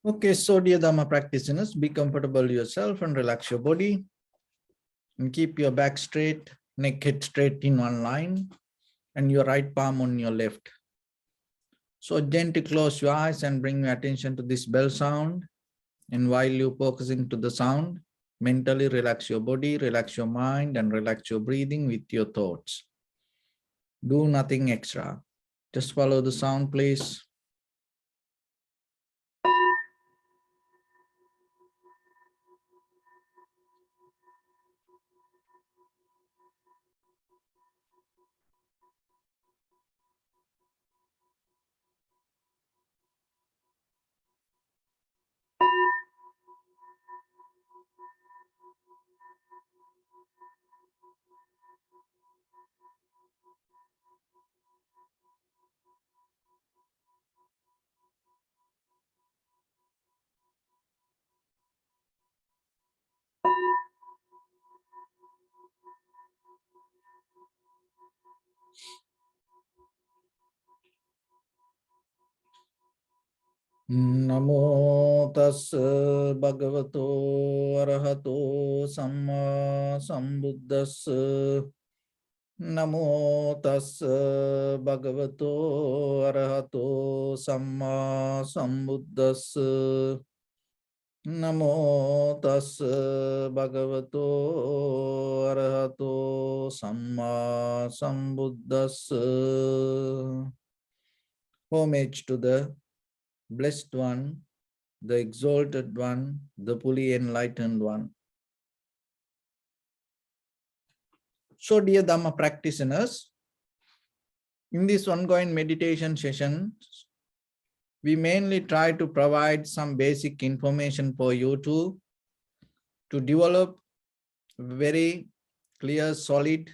Okay, so dear Dharma practitioners, be comfortable yourself and relax your body and keep your back straight, neck head straight in one line and your right palm on your left. So gently close your eyes and bring your attention to this bell sound. And while you're focusing to the sound, mentally relax your body, relax your mind and relax your breathing with your thoughts. Do nothing extra. Just follow the sound, please. Namo tassa bhagavato arahato samma sambuddhassa. Namo tassa bhagavato arahato samma sambuddhassa. Namo tassa bhagavato arahato samma sambuddhassa. Homage to the Blessed One, the Exalted One, the fully enlightened One. So, dear Dhamma practitioners, in this ongoing meditation session, we mainly try to provide some basic information for you to develop very clear, solid,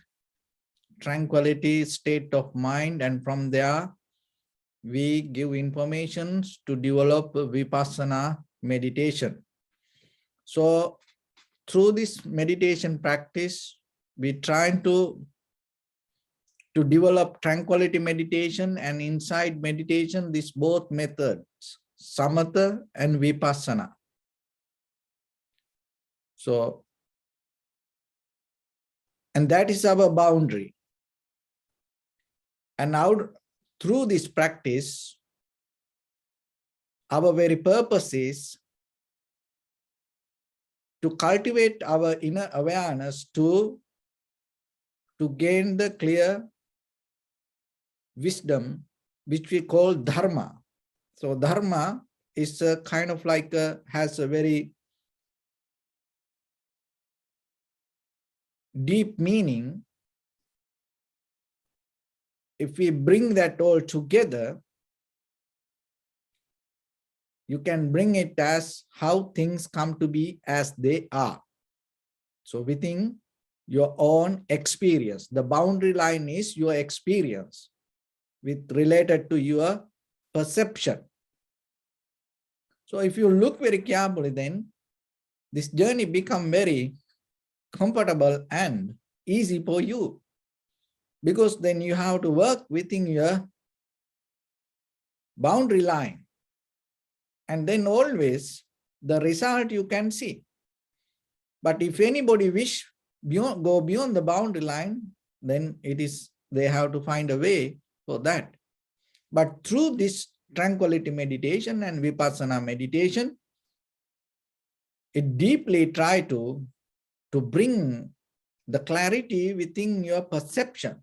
tranquility state of mind, and from there, we give information to develop vipassana meditation. So through this meditation practice, we try to develop tranquility meditation, and inside meditation, these both methods, samatha and vipassana. So, and that is our boundary. And now through this practice, our very purpose is to cultivate our inner awareness to gain the clear wisdom, which we call Dharma. So Dharma is a kind of like has a very deep meaning. If we bring that all together, you can bring it as how things come to be as they are. So within your own experience, the boundary line is your experience with related to your perception. So if you look very carefully, then this journey becomes very comfortable and easy for you, because then you have to work within your boundary line, and then always the result you can see. But if anybody wish go beyond the boundary line, then they have to find a way for that. But through this tranquility meditation and vipassana meditation, it deeply try to bring the clarity within your perception,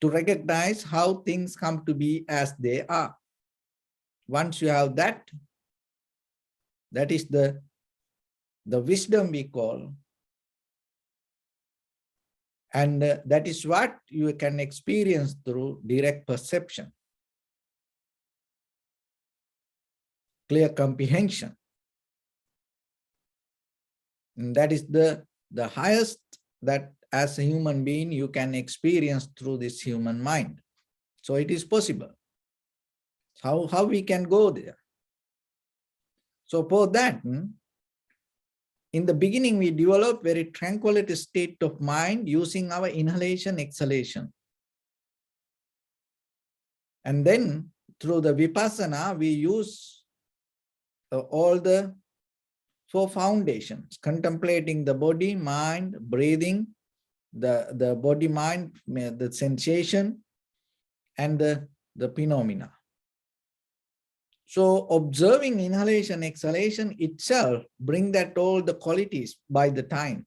to recognize how things come to be as they are. Once you have that, that is the wisdom we call. And that is what you can experience through direct perception, clear comprehension. And that is the highest that as a human being you can experience through this human mind. So it is possible. How we can go there? So for that, in the beginning, we develop very tranquility state of mind using our inhalation, exhalation. And then through the vipassana, we use all the four foundations, contemplating the body, mind, breathing, the body, mind, the sensation, and the phenomena. So observing inhalation, exhalation itself bring that all the qualities by the time.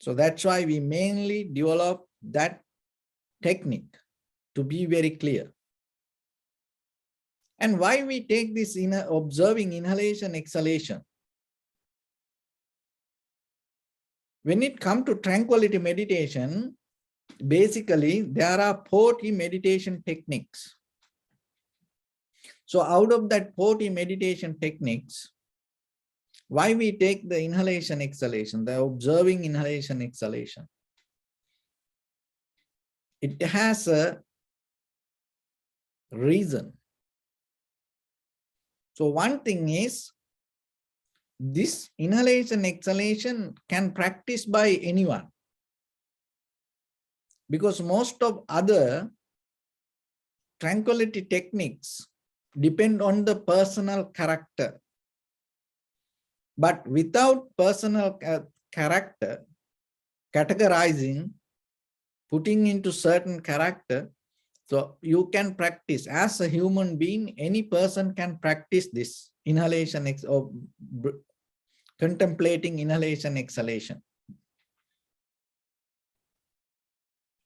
So that's why we mainly develop that technique to be very clear. And why we take this in observing inhalation, exhalation? When it comes to tranquility meditation, basically there are 40 meditation techniques. So out of that 40 meditation techniques, why we take the inhalation, exhalation, the observing inhalation, exhalation? It has a reason. So one thing is, this inhalation, exhalation can practice by anyone, because most of other tranquility techniques depend on the personal character. But without personal character, categorizing, putting into certain character, so you can practice as a human being, any person can practice this inhalation or contemplating inhalation, exhalation.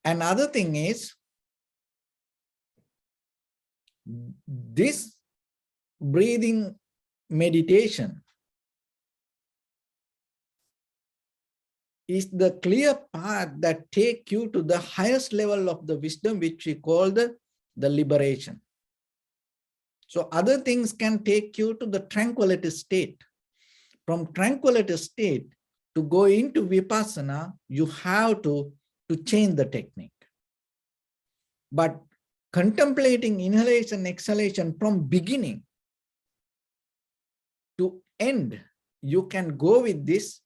Another thing is, this breathing meditation is the clear path that take you to the highest level of the wisdom, which we call the liberation. So other things can take you to the tranquility state. From tranquility state to go into vipassana, you have to change the technique. But contemplating inhalation, exhalation from beginning to end, you can go with this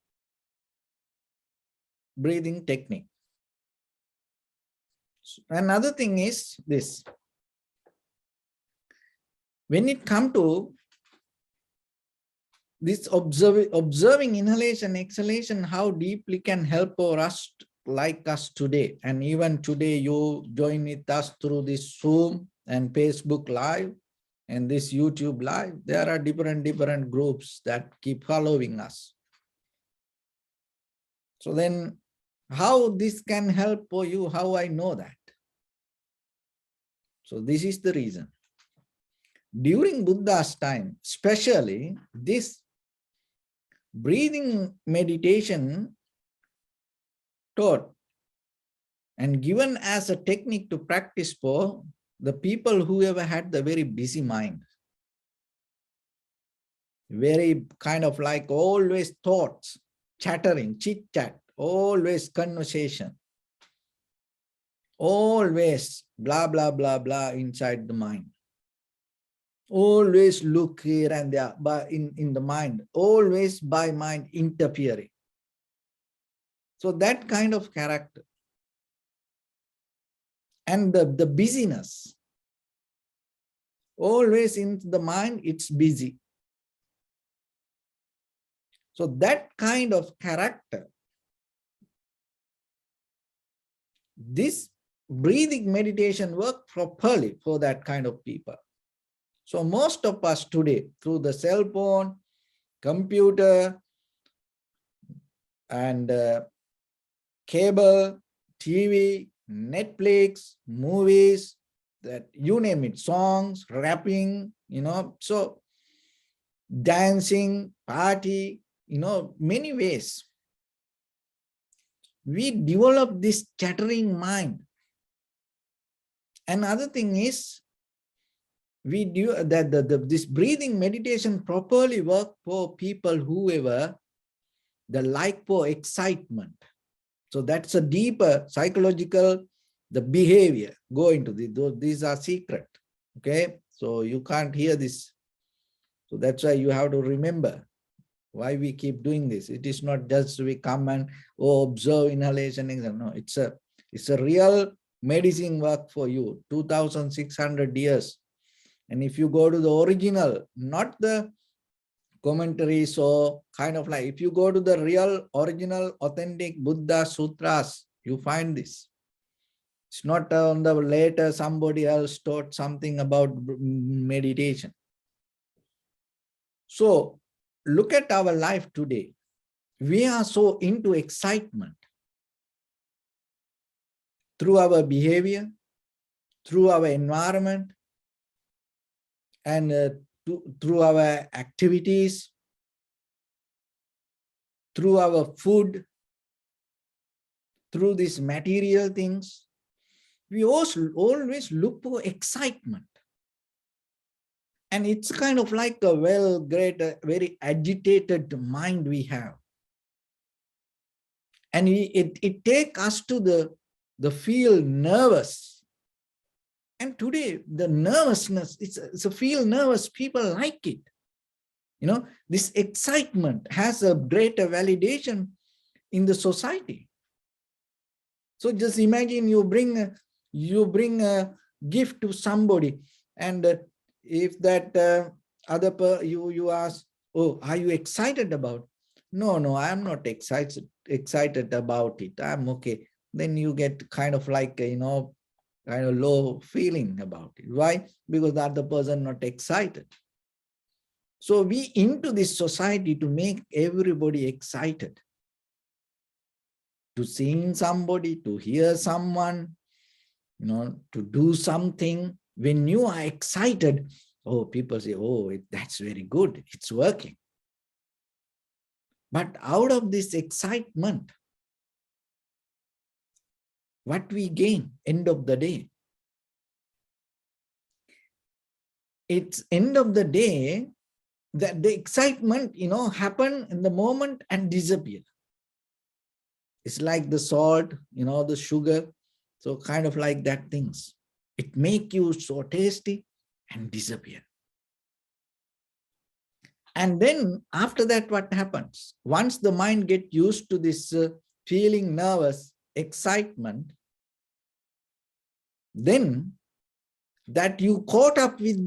breathing technique. Another thing is this. When it comes to this observing inhalation, exhalation, how deeply can help us like us today. And even today, you join with us through this Zoom and Facebook Live and this YouTube Live. There are different groups that keep following us. So then how this can help for you, how I know that? So this is the reason. During Buddha's time, especially this breathing meditation taught and given as a technique to practice for the people who ever had the very busy mind. Very kind of like always thoughts, chattering, chit chat, always conversation, always blah, blah, blah, blah inside the mind. Always look here and there, but in the mind, always by mind interfering. So that kind of character. And the busyness, always in the mind, it's busy. So that kind of character, this breathing meditation works properly for that kind of people. So most of us today, through the cell phone, computer, and cable, TV, Netflix, movies, that you name it, songs, rapping, so dancing, party, many ways. We develop this chattering mind. Another thing is, we do that this breathing meditation properly work for people whoever the like for excitement. So that's a deeper psychological, the behavior. Go into these are secret. Okay, so you can't hear this. So that's why you have to remember why we keep doing this. It is not just we come and observe inhalation. No, it's a real medicine work for you. 2,600 years. And if you go to the original, not the commentaries. So kind of like, if you go to the real, original, authentic Buddha Sutras, you find this. It's not on the later somebody else taught something about meditation. So look at our life today. We are so into excitement through our behavior, through our environment, and through our activities, through our food, through these material things. We also always look for excitement. And it's kind of like a very agitated mind we have. And it takes us to the feel nervous. And today, the nervousness, it's a feel nervous, people like it. You know, this excitement has a greater validation in the society. So just imagine you bring a gift to somebody, and if that you ask, oh, are you excited about? No, I'm not excited about it. I'm okay. Then you get kind of like, kind of low feeling about it. Why? Because the other person not excited. So we into this society to make everybody excited. To see somebody, to hear someone, to do something. When you are excited, oh, people say, oh, that's very good, it's working. But out of this excitement, what we gain end of the day? It's end of the day that the excitement, happen in the moment and disappear. It's like the salt, the sugar. So kind of like that things. It make you so tasty and disappear. And then after that, what happens? Once the mind get used to this feeling nervous, excitement, then that you caught up with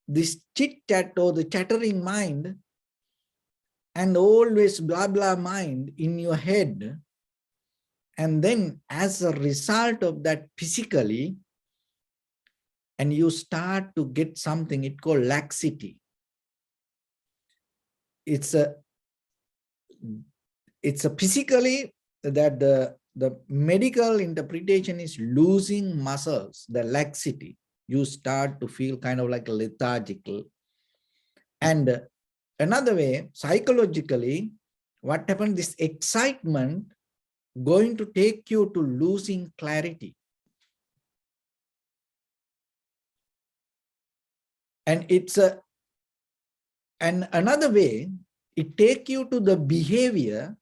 this chit-chat or the chattering mind and always blah, blah mind in your head. And then as a result of that physically, and you start to get something, it called laxity. It's a physically that the medical interpretation is losing muscles, the laxity. You start to feel kind of like lethargical. And another way, psychologically, what happened, this excitement going to take you to losing clarity. And and another way, it take you to the behavior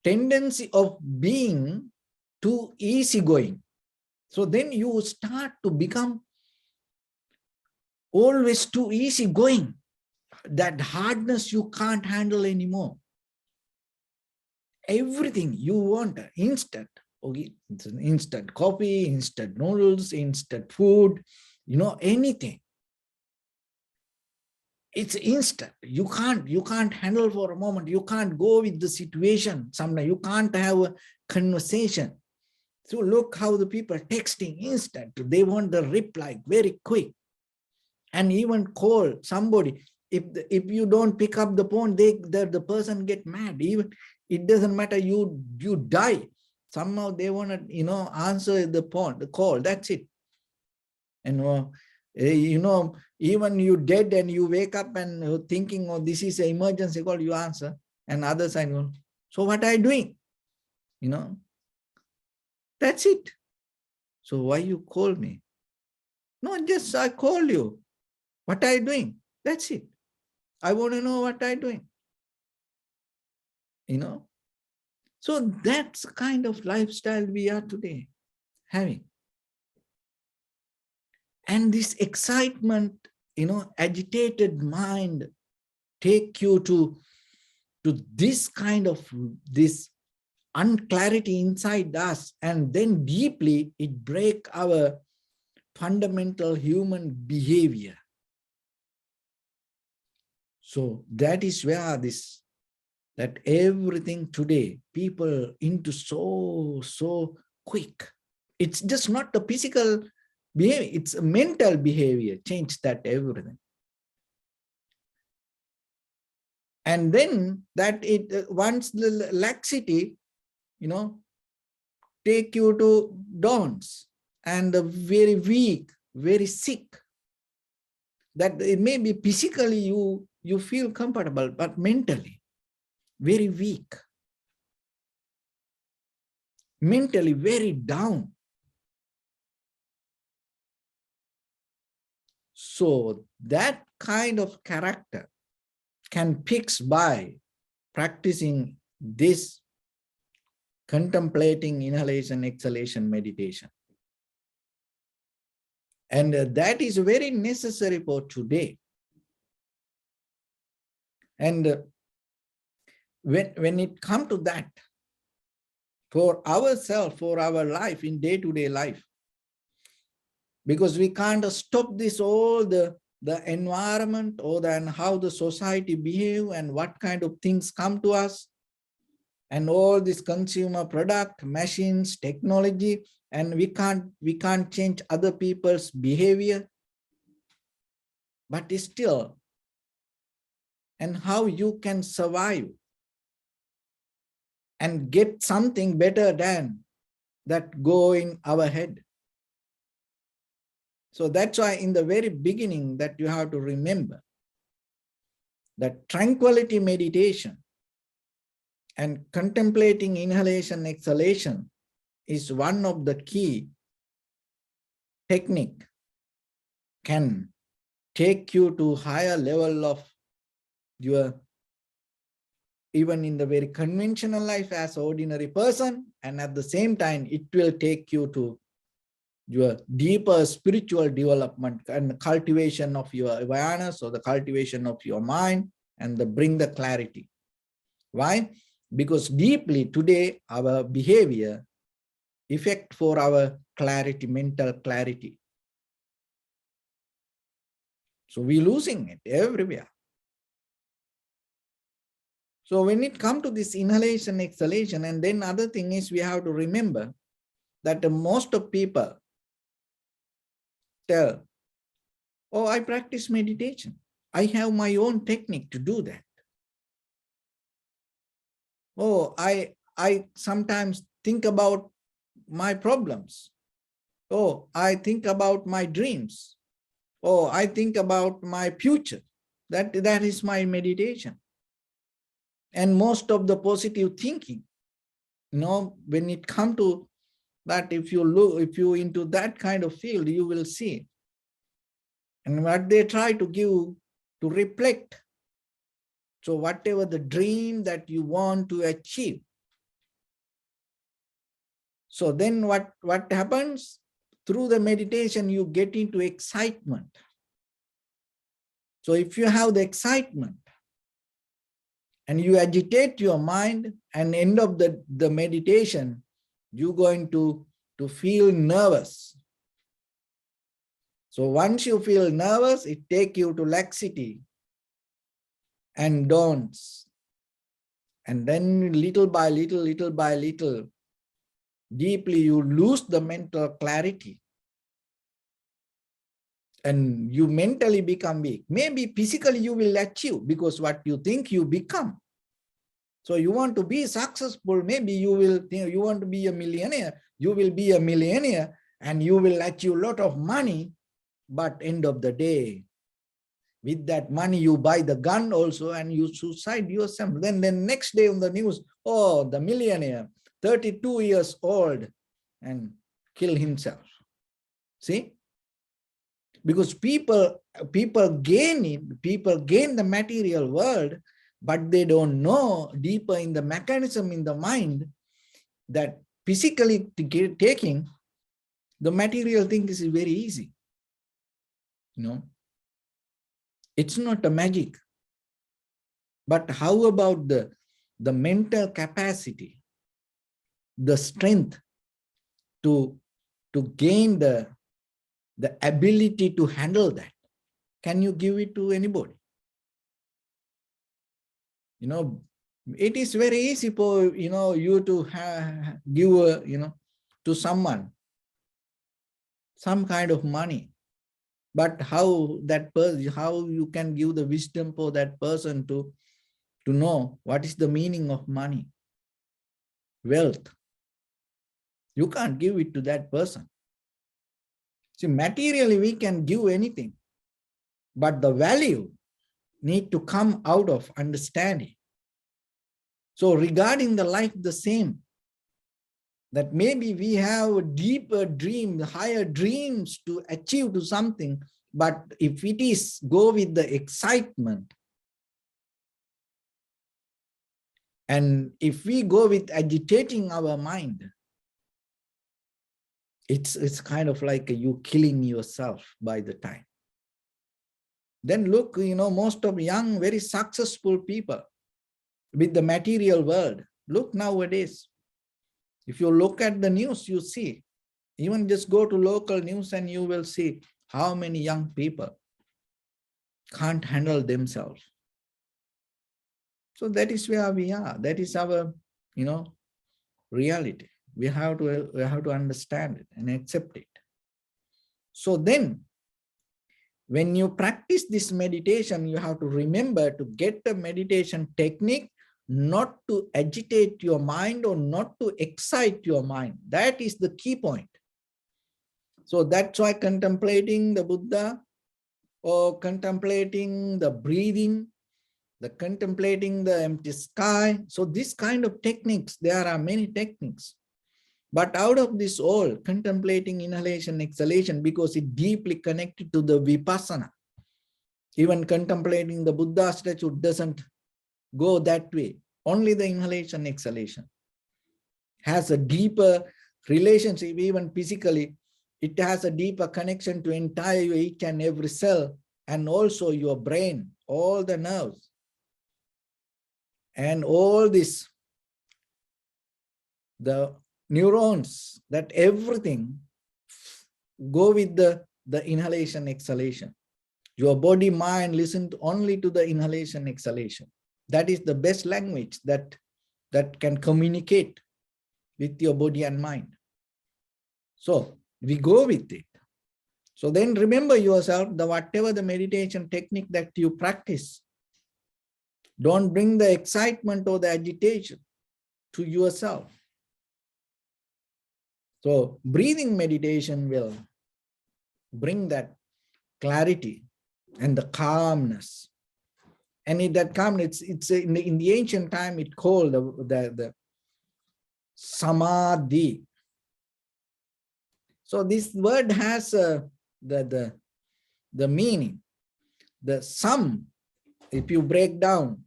tendency of being too easygoing. So then you start to become always too easygoing. That hardness you can't handle anymore. Everything you want instant. Okay, it's an instant coffee, instant noodles, instant food, anything. It's instant. You can't handle for a moment. You can't go with the situation. Sometimes you can't have a conversation. So look how the people texting instant. They want the reply very quick. And even call somebody. If you don't pick up the phone, the person get mad. Even it doesn't matter, you die. Somehow they want to, answer the phone, the call. That's it. And even you dead and you wake up and thinking, oh, this is an emergency call, you answer. And other side, so what are you doing? That's it. So why you call me? No, just I call you. What are you doing? That's it. I want to know what I'm doing. So that's the kind of lifestyle we are today having. And this excitement, agitated mind take you to this kind of this unclarity inside us, and then deeply it break our fundamental human behavior. So that is where that everything today, people into so quick. It's just not the physical behavior, it's a mental behavior, change that everything. And then that once the laxity, take you to dawns and the very weak, very sick, that it may be physically you feel comfortable, but mentally very weak, mentally very down. So that kind of character can fix by practicing this contemplating inhalation, exhalation meditation. And that is very necessary for today. And when it comes to that, for ourselves, for our life, in day-to-day life, because we can't stop this all the environment or then how the society behave and what kind of things come to us and all this consumer product, machines, technology, and we can't change other people's behavior, but still, and how you can survive and get something better than that go in our head. So that's why in the very beginning that you have to remember that tranquility meditation and contemplating inhalation, exhalation is one of the key technique can take you to higher level of your, even in the very conventional life as ordinary person, and at the same time, it will take you to your deeper spiritual development and cultivation of your awareness or the cultivation of your mind and bring the clarity. Why? Because deeply today, our behavior effect for our clarity, mental clarity. So we're losing it everywhere. So when it comes to this inhalation, exhalation, and then other thing is we have to remember that most of people tell, oh, I practice meditation. I have my own technique to do that. Oh, I sometimes think about my problems. Oh, I think about my dreams. Oh, I think about my future. That is my meditation. And most of the positive thinking, when it comes to that, if you into that kind of field, you will see. And what they try to give, to reflect. So whatever the dream that you want to achieve. So then what happens? Through the meditation, you get into excitement. So if you have the excitement and you agitate your mind, and end of the meditation, you're going to feel nervous. So once you feel nervous, it takes you to laxity and dawns. And then little by little, deeply you lose the mental clarity. And you mentally become weak. Maybe physically you will achieve because what you think you become. So you want to be successful, maybe you will, you want to be a millionaire, you will be a millionaire and you will achieve a lot of money, but end of the day, with that money you buy the gun also and you suicide yourself. Then next day on the news, oh, the millionaire, 32 years old and kill himself. See? Because people gain it, people gain the material world, but they don't know deeper in the mechanism in the mind that physically taking the material thing is very easy. It's not a magic. But how about the mental capacity, the strength to gain the ability to handle that? Can you give it to anybody? it is very easy for, you to give, to someone some kind of money. But how that person, how you can give the wisdom for that person to know what is the meaning of money, wealth? You can't give it to that person. See, materially we can give anything, but the value need to come out of understanding. So regarding the life, the same, that maybe we have a deeper dream, higher dreams to achieve to something, but if it is go with the excitement, and if we go with agitating our mind, it's kind of like you killing yourself by the time. Then look, most of young, very successful people with the material world, look nowadays. If you look at the news, you see, even just go to local news and you will see how many young people can't handle themselves. So that is where we are. That is our, reality. We have to understand it and accept it. So then, when you practice this meditation, you have to remember to get the meditation technique, not to agitate your mind or not to excite your mind. That is the key point. So that's why contemplating the Buddha, or contemplating the breathing, the contemplating the empty sky. So this kind of techniques, there are many techniques. But out of this all, contemplating inhalation, exhalation, because it deeply connected to the vipassana. Even contemplating the Buddha statue doesn't go that way. Only the inhalation, exhalation has a deeper relationship, even physically. It has a deeper connection to entire each and every cell, and also your brain, all the nerves, and all this, the neurons, that everything go with the inhalation, exhalation. Your body, mind listen only to the inhalation, exhalation. That is the best language that can communicate with your body and mind. So we go with it. So then remember yourself, the whatever the meditation technique that you practice, don't bring the excitement or the agitation to yourself. So breathing meditation will bring that clarity and the calmness. And in that calmness, it's in the ancient time, it called the samadhi. So this word has the meaning. The sum, if you break down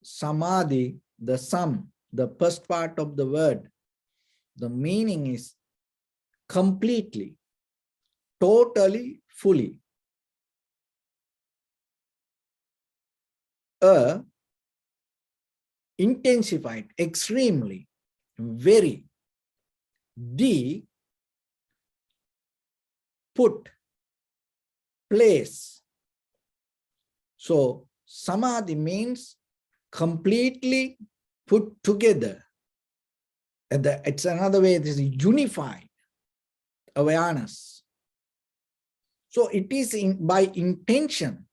samadhi, the sum, the first part of the word, the meaning is completely, totally, fully. Intensified, extremely, very, put, place. So samadhi means completely put together. It's another way, this is unified awareness. So it is by intention,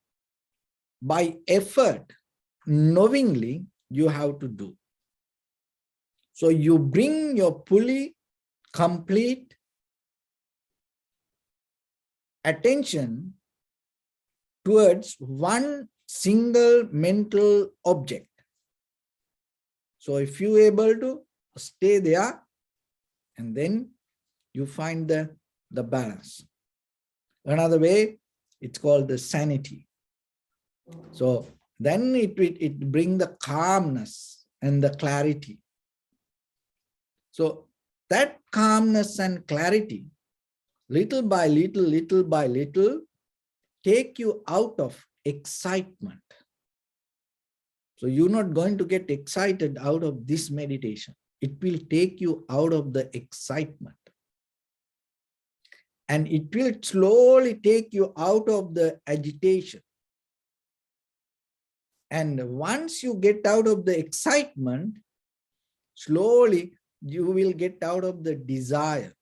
by effort, knowingly you have to do. So you bring your fully complete attention towards one single mental object. So if you are able to stay there, and then you find the balance. Another way, it's called the sanity. So then it brings the calmness and the clarity. So that calmness and clarity, little by little, take you out of excitement. So you're not going to get excited out of this meditation. It will take you out of the excitement. And it will slowly take you out of the agitation. And once you get out of the excitement, slowly you will get out of the desire.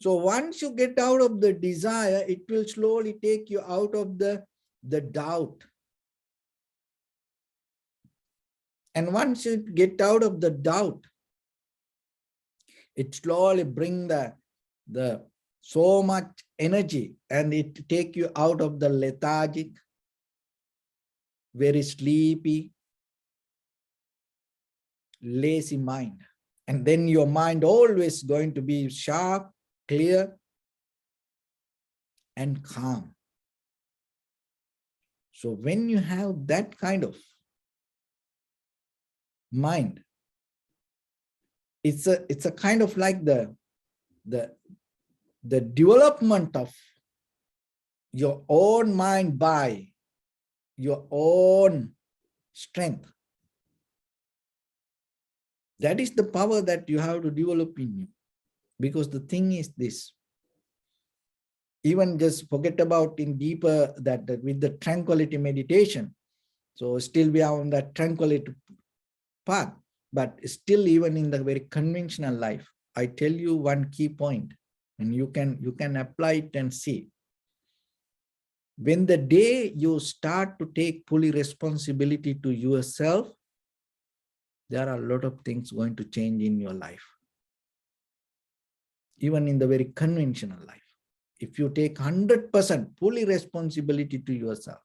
So once you get out of the desire, it will slowly take you out of the doubt. And once you get out of the doubt, it slowly bring the so much energy, and it take you out of the lethargic, very sleepy, lazy mind. And then your mind always going to be sharp, clear, and calm. So when you have that kind of mind, it's a kind of like the development of your own mind by your own strength. That is the power that you have to develop in you. Because the thing is this, even just forget about in deeper that with the tranquility meditation. So still we are on that tranquility path, but still even in the very conventional life, I tell you one key point, and you can apply it and see. When the day you start to take fully responsibility to yourself, there are a lot of things going to change in your life. Even in the very conventional life. If you take 100% fully responsibility to yourself,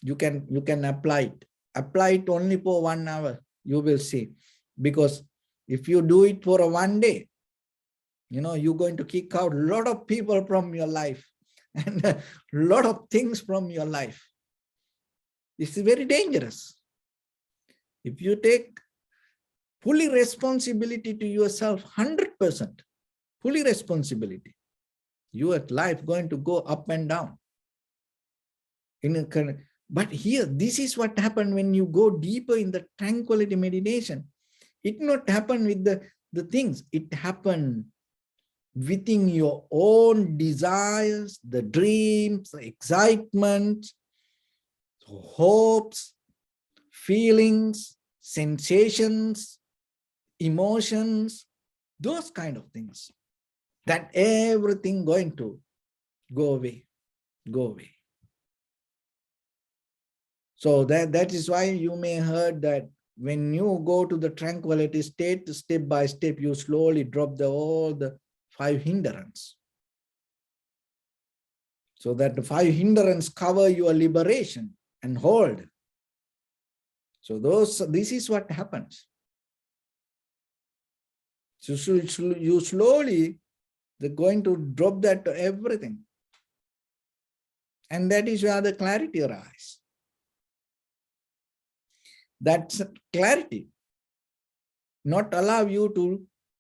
you can apply it. Apply it only for 1 hour, you will see. Because if you do it for a 1 day, you're going to kick out a lot of people from your life and a lot of things from your life. This is very dangerous. If you take fully responsibility to yourself, 100%, fully responsibility, your life going to go up and down. But here, this is what happened when you go deeper in the tranquility meditation. It not happen with the things. It happened within your own desires, the dreams, the excitement, hopes, feelings, sensations, emotions, those kind of things. That everything going to go away, go away. So that is why you may heard that when you go to the tranquility state, step by step, you slowly drop all the 5 hindrance. So that the 5 hindrance cover your liberation and hold. So this is what happens. So you slowly, they're going to drop that to everything. And that is where the clarity arises. That's clarity. Not allow you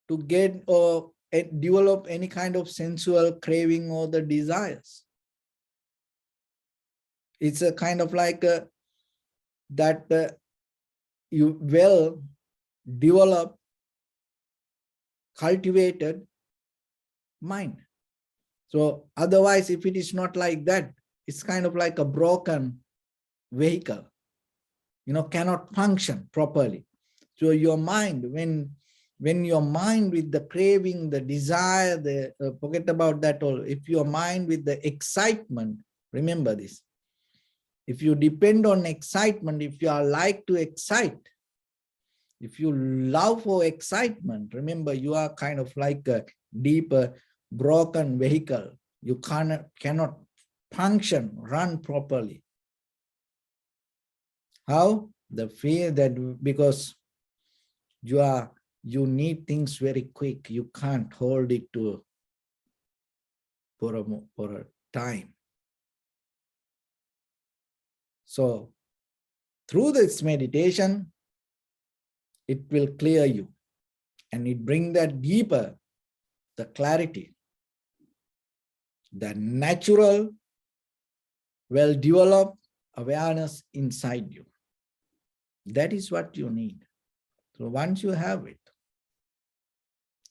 to get or develop any kind of sensual craving or the desires. It's a kind of like that you well develop, cultivated mind. So otherwise, if it is not like that, it's kind of like a broken vehicle, cannot function properly. So your mind, when your mind with the craving, the desire, forget about that all. If your mind with the excitement, remember this. If you depend on excitement, if you are like to excite, if you love for excitement, remember you are kind of like a deeper broken vehicle. You cannot function, run properly. How? The fear that because you need things very quick. You can't hold it for a time. So through this meditation, it will clear you and it bring that deeper, the clarity, the natural, well-developed awareness inside you. That is what you need. So once you have it,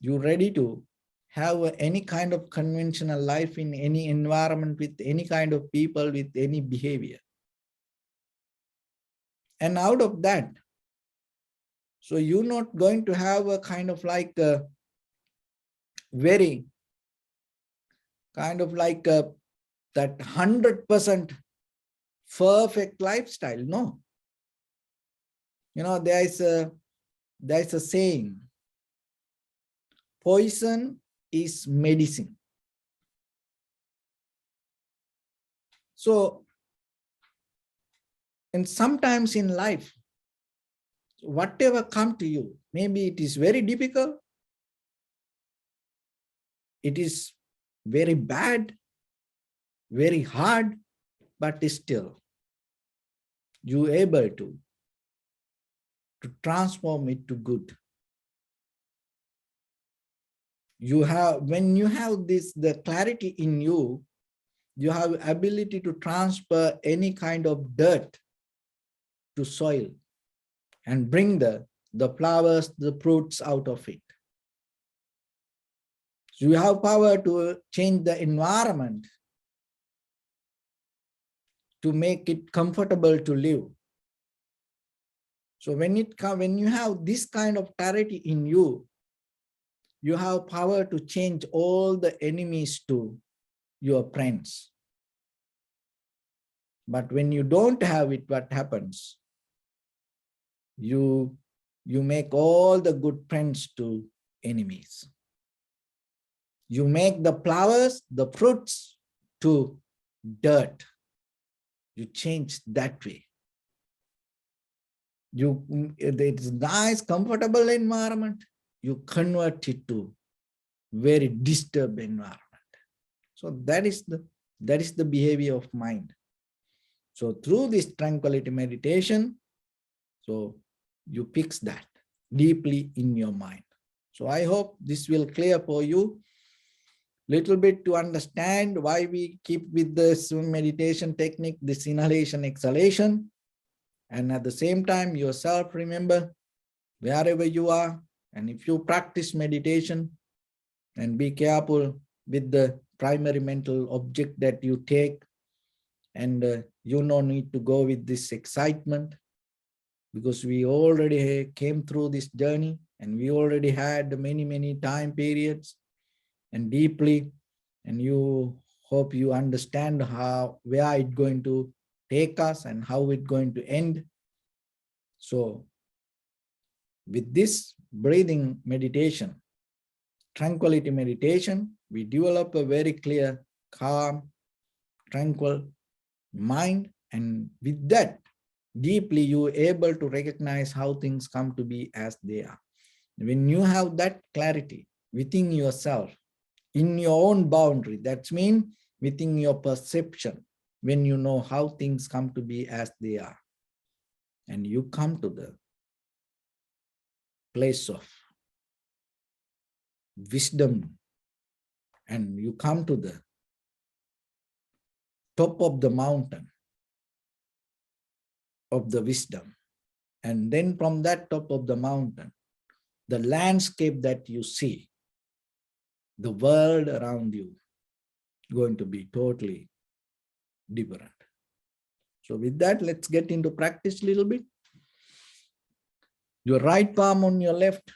you're ready to have any kind of conventional life in any environment with any kind of people, with any behavior. And out of that, so you're not going to have a kind of like a very kind of like a, that 100% perfect lifestyle. No, there's a saying, poison is medicine. So, and sometimes in life, whatever come to you, maybe it is very difficult, it is very bad, very hard, but still you able to transform it to good. You have, when you have this, the clarity in you, you have ability to transfer any kind of dirt to soil and bring the flowers, the fruits out of it. So you have power to change the environment to make it comfortable to live. So when you have this kind of clarity in you, you have power to change all the enemies to your friends. But when you don't have it, what happens? You make all the good friends to enemies. You make the flowers, the fruits to dirt. You change that way. It's nice, comfortable environment. You convert it to very disturbed environment. So that is the behavior of mind. So through this tranquility meditation, so you fix that deeply in your mind. So I hope this will clear for you little bit to understand why we keep with this meditation technique, this inhalation, exhalation. And at the same time, yourself, remember, wherever you are, and if you practice meditation, and be careful with the primary mental object that you take, and you no need to go with this excitement, because we already came through this journey and we already had many time periods and deeply, and you hope you understand where it's going to take us and how it's going to end. So with this breathing meditation, tranquility meditation, we develop a very clear, calm, tranquil mind, and with that, deeply you are able to recognize how things come to be as they are. When you have that clarity within yourself, in your own boundary, that means within your perception, when you know how things come to be as they are, and you come to the place of wisdom, and you come to the top of the mountain of the wisdom, and then from that top of the mountain, the landscape that you see, the world around you, going to be totally different. So with that, let's get into practice a little bit. Your right palm on your left,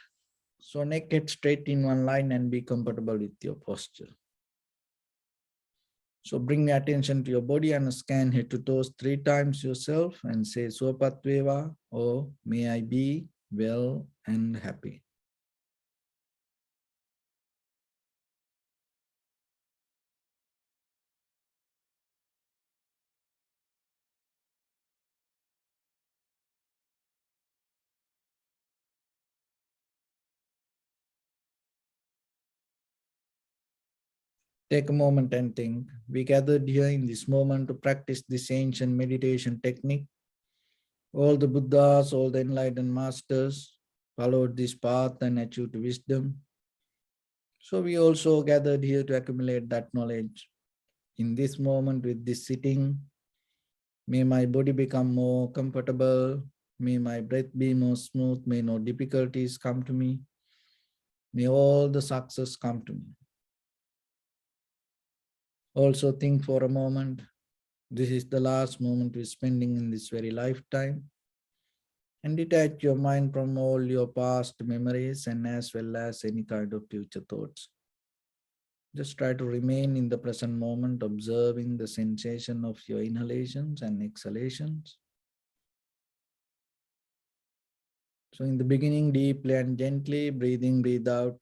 so neck head straight in one line, and be comfortable with your posture. So bring your attention to your body and scan head to toes 3 times yourself and say Swapatveva, or may I be well and happy. Take a moment and think. We gathered here in this moment to practice this ancient meditation technique. All the Buddhas, all the enlightened masters followed this path and achieved wisdom. So we also gathered here to accumulate that knowledge. In this moment with this sitting, may my body become more comfortable. May my breath be more smooth. May no difficulties come to me. May all the success come to me. Also think for a moment, this is the last moment we're spending in this very lifetime. And detach your mind from all your past memories and as well as any kind of future thoughts. Just try to remain in the present moment, observing the sensation of your inhalations and exhalations. So in the beginning, deeply and gently, breathe in, breathe out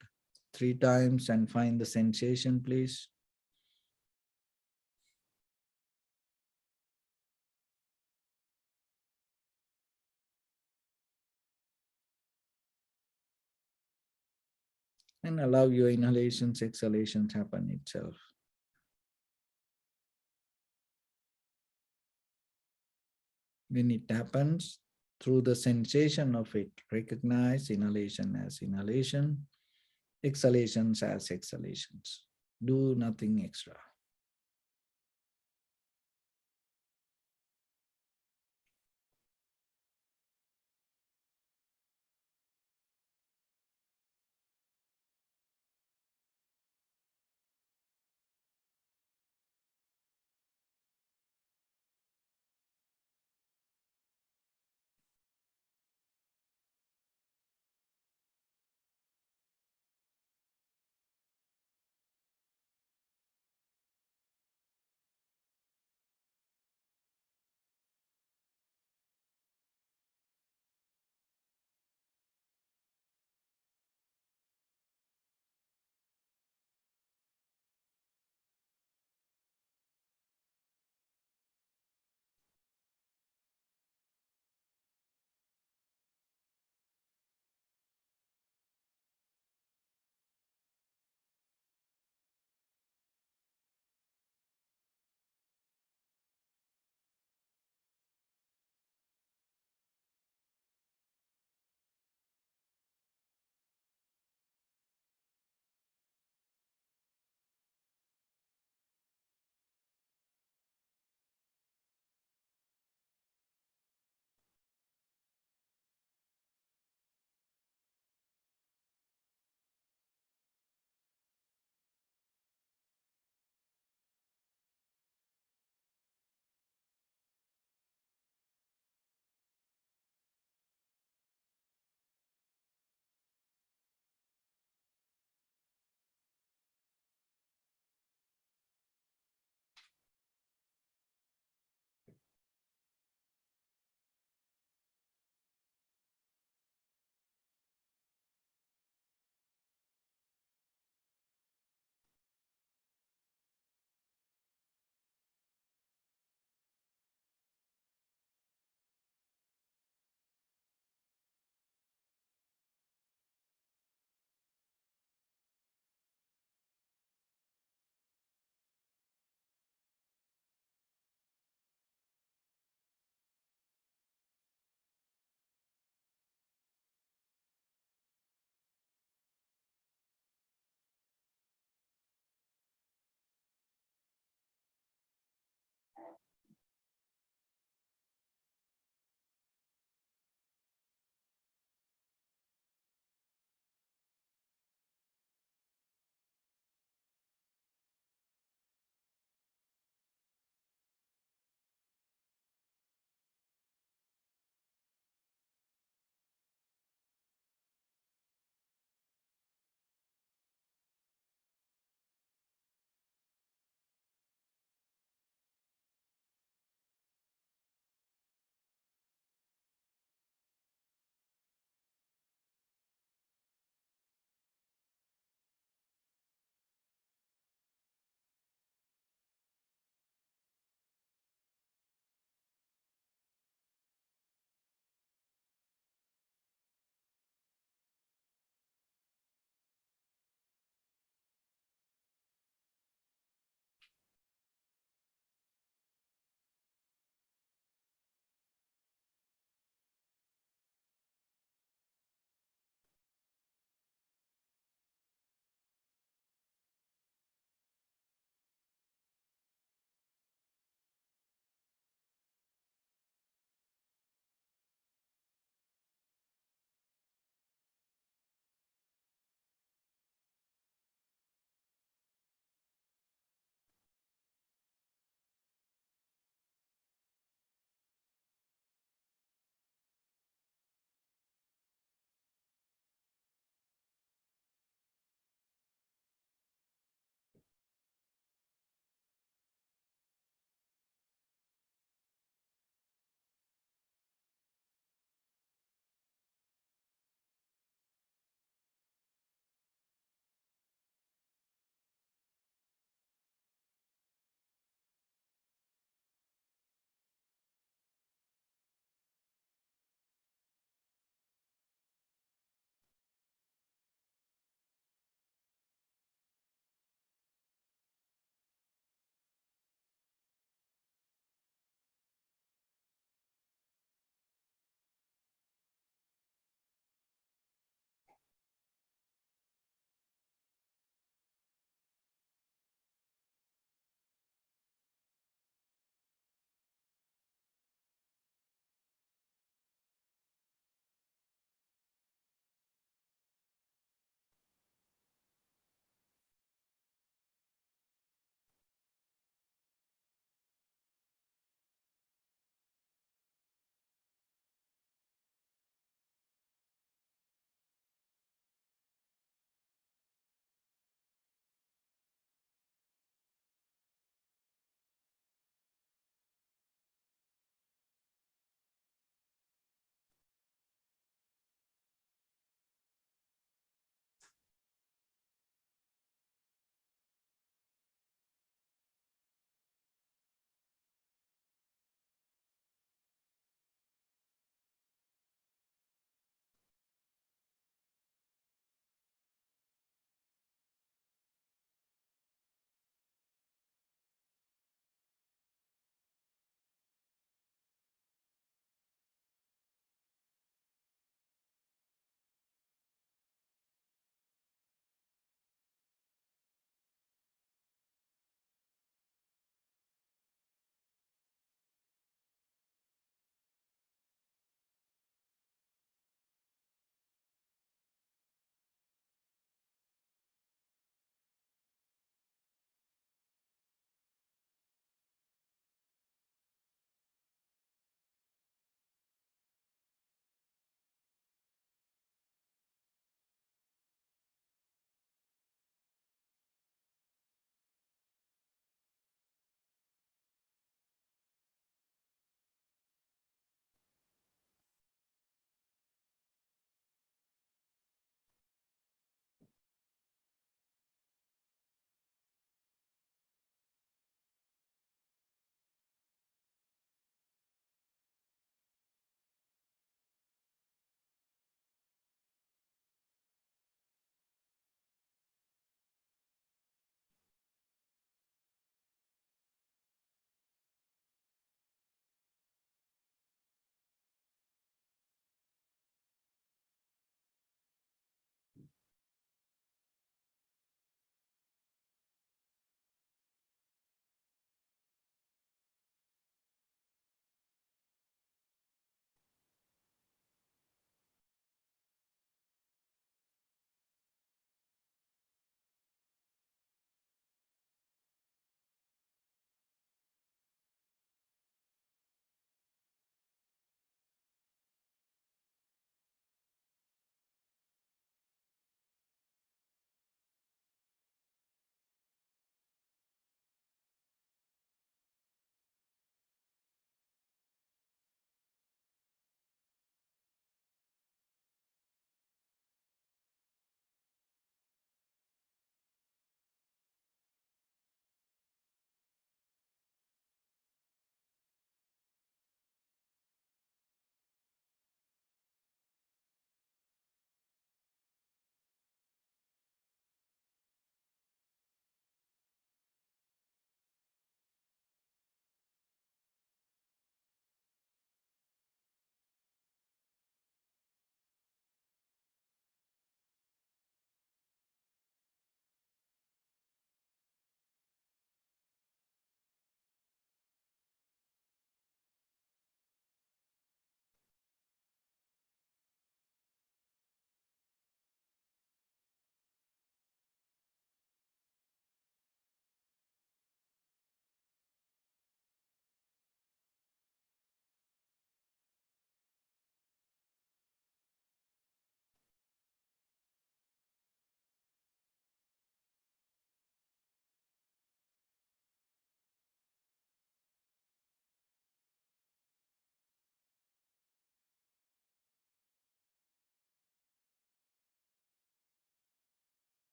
3 times and find the sensation, please. And allow your inhalations, exhalations happen itself. When it happens, through the sensation of it, recognize inhalation as inhalation, exhalations as exhalations. Do nothing extra.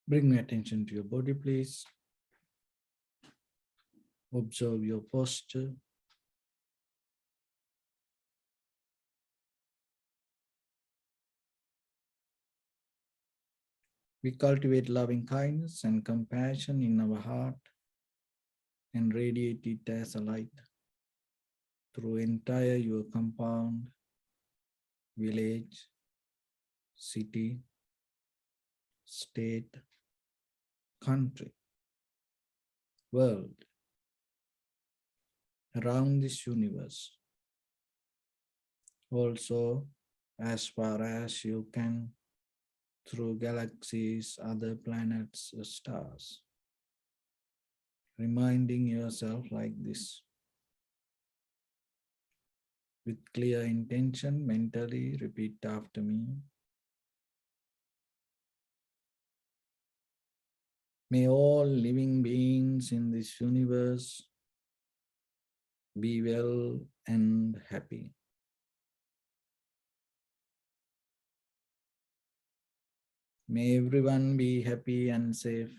Bring attention to your body, please. Observe your posture. We cultivate loving kindness and compassion in our heart and radiate it as a light through entire your compound, village, city, state, country, world, around this universe. Also, as far as you can, through galaxies, other planets, stars. Reminding yourself like this. With clear intention, mentally repeat after me. May all living beings in this universe be well and happy. May everyone be happy and safe.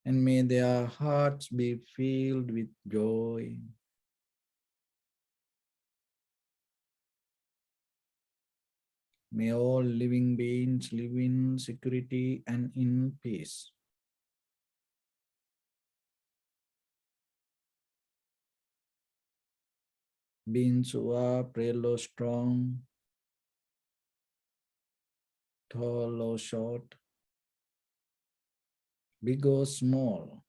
And may their hearts be filled with joy. May all living beings live in security and in peace. Beings who are frail or strong, tall or short, big or small,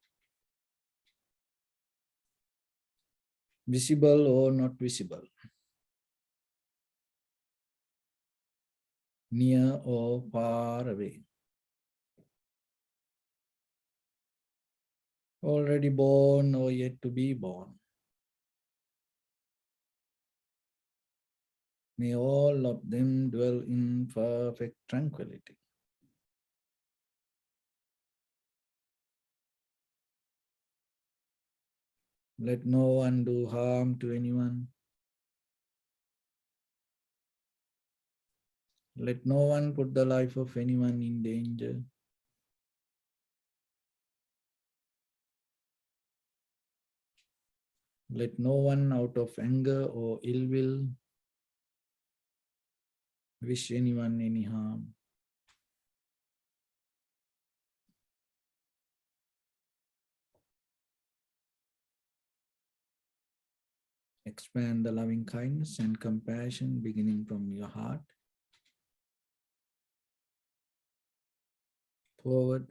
visible or not visible, near or far away, already born or yet to be born. May all of them dwell in perfect tranquility. Let no one do harm to anyone. Let no one put the life of anyone in danger. Let no one out of anger or ill will wish anyone any harm. Expand the loving kindness and compassion beginning from your heart forward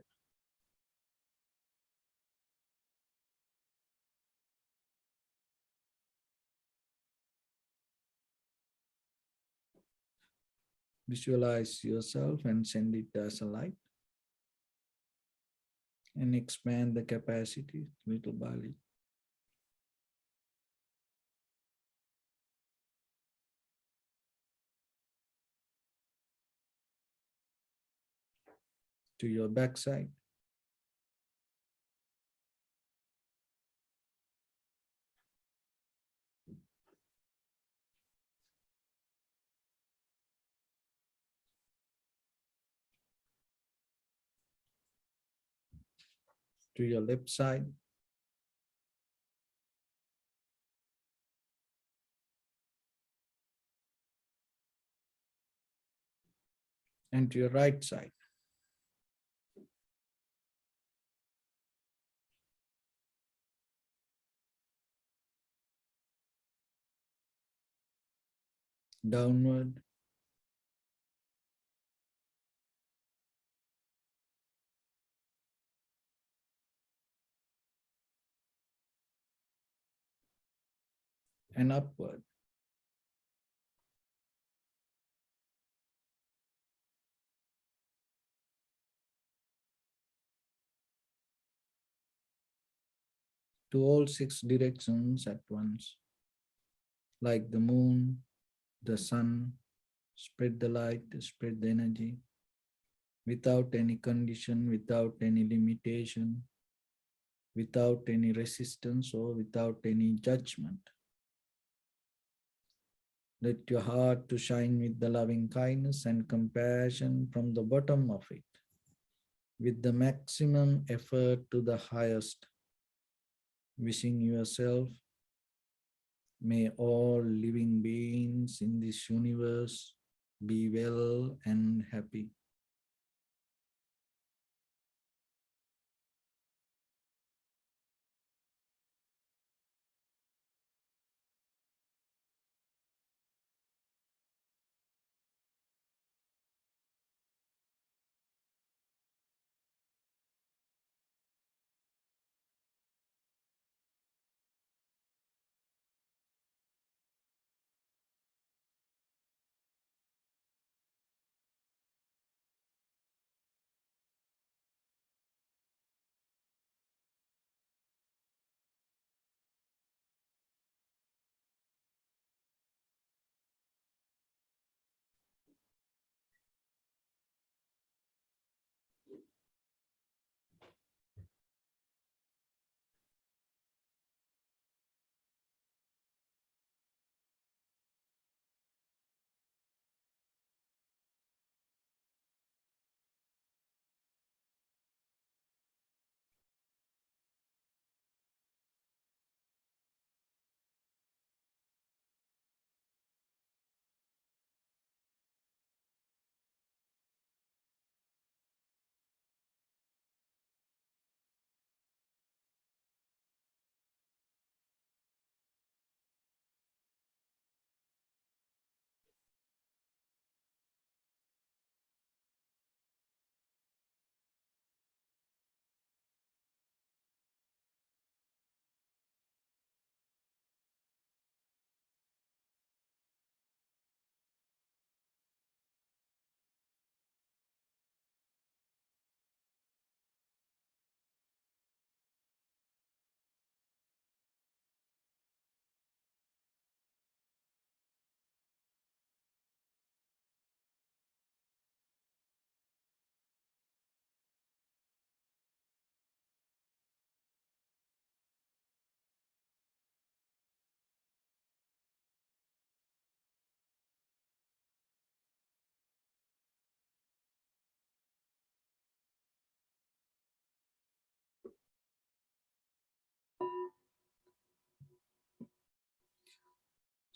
visualize yourself and send it as a light and expand the capacity little by little. To your backside. To your left side. And to your right side. Downward. And upward. To all 6 directions at once. Like the moon, the sun, spread the light, spread the energy, without any condition, without any limitation, without any resistance or without any judgment. Let your heart to shine with the loving kindness and compassion from the bottom of it. with the maximum effort to the highest, wishing yourself, may all living beings in this universe be well and happy.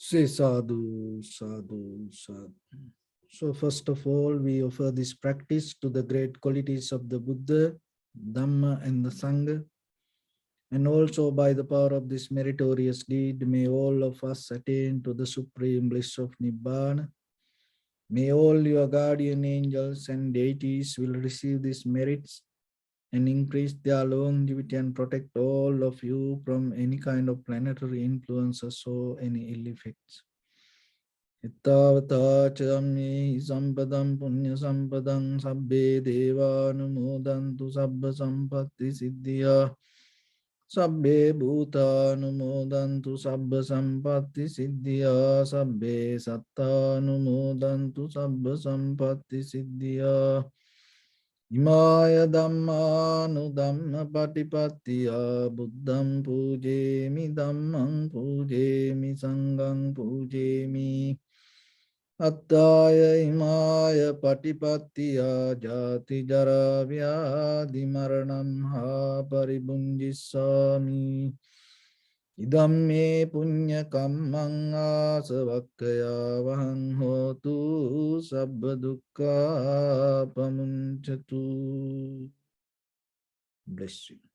Say sadhu, sadhu, sadhu. So first of all, we offer this practice to the great qualities of the Buddha, Dhamma and the Sangha. And also by the power of this meritorious deed, may all of us attain to the supreme bliss of Nibbana. May all your guardian angels and deities will receive these merits and increase their longevity and protect all of you from any kind of planetary influences or any ill effects. Ittavata chammi sampadam punya sampadam sabbe devanumodantu sabba sampatti siddhya sabbe bhutanumodantu sabba sampatti siddhya sabbe sattanumodantu sabba sampatti siddhya Imaya dhammanu dhamma patipattiya buddham pujemi dhammam pujemi sangham pujemi Attaya imaya patipattiya jati jara vyadhi maranam ha paribunjissami idam me punya kammang asavakkaya vahang hotu sabba dukkha pamunchatu. Bless you.